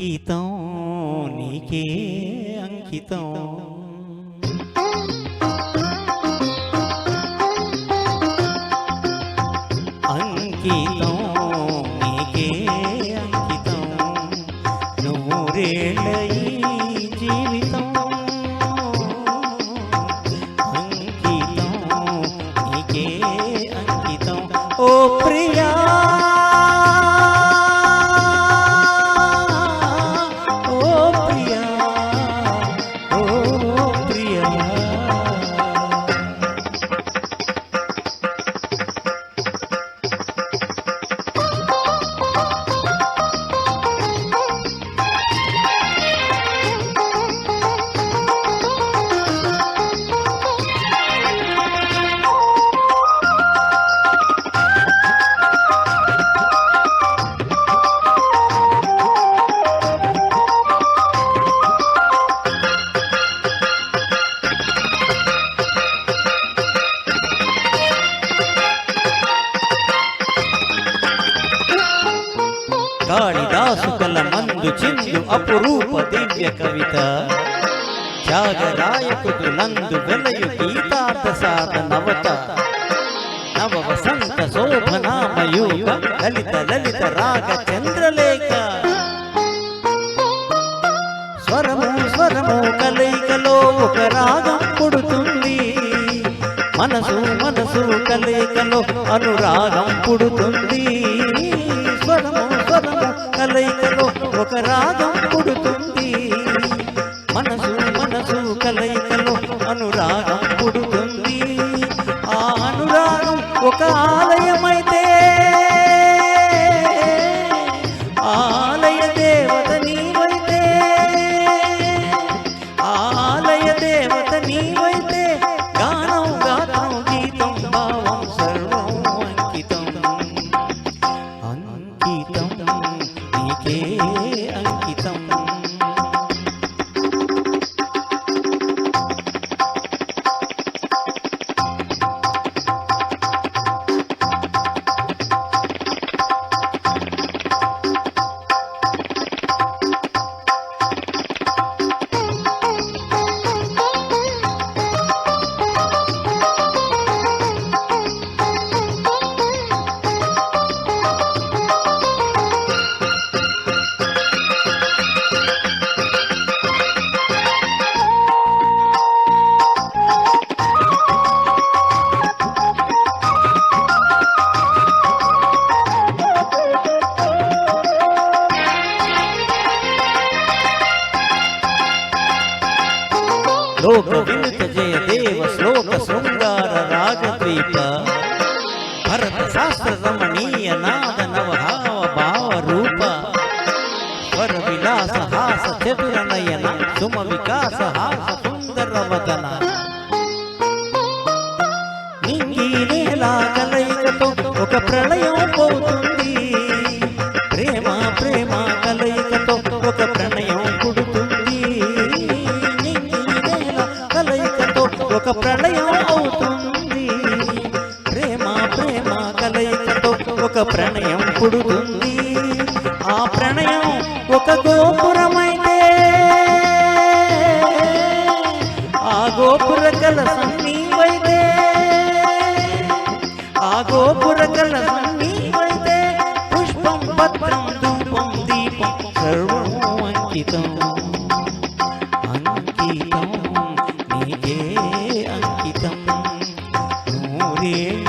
అంకితం నీకే అంకితం అంకితం నీకే అంకితం నూరేళ్ళ ఈ జీవితం అంకితం నీకే అంకితం ఓ ప్రియా కాళిదాసు కల మందు చిందు అపురూప దివ్య కవిత త్యాగరాయకులందు వెలయు గీతార్థ సాధనవత నవ వసంత శోభనామయూక లలిత లలిత రాగ చంద్రలేఖ స్వరము స్వరము కలయికలో ఒక రాగం పుడుతుంది మనసు మనసు కలయికలో అనురాగం పుడుతుంది స్వరము స్వరము కలయికలో ఒక రాగం పుడుతుంది మనసు మనసు కలయికలో అనురాగం పుడుతుంది ఆ అనురాగం ఒక ఆలయమైతే ఆలయ దేవత నీవైతే ఆలయ దేవత నీవైతే గానం గానం గీతం భావం సర్వం అంకితం అంకితం నీకే అంకితం లోక వినుత జయ దేవ శ్లోక శృంగార రాగద్వీప భరత శాస్త్ర రమణీయ నాద నవహావ భావ రూప స్వర విలాస హాస చతుర నయన సుమ వికాస హాస సుందర వదన నింగి నేలా కలయికతో ఒక ప్రళయం పోతుంది ప్రేమ ప్రేమ కలయికతో ఒక ప్రణయం పుడుతుంది ఒక ప్రళయం అవుతుంది ప్రేమ ప్రేమ కలయికతో ఒక ప్రణయం పుడుతుంది ఆ ప్రణయం ఒక గోపురమైతే ఆ గోపుర కలసం నీవైతే ఆ గోపుర కలసం నీవైతే పుష్పం పత్రం ధూపం దీపం సర్వం అంకితం అంకితం నీకే అంకితం నూరేళ్ళ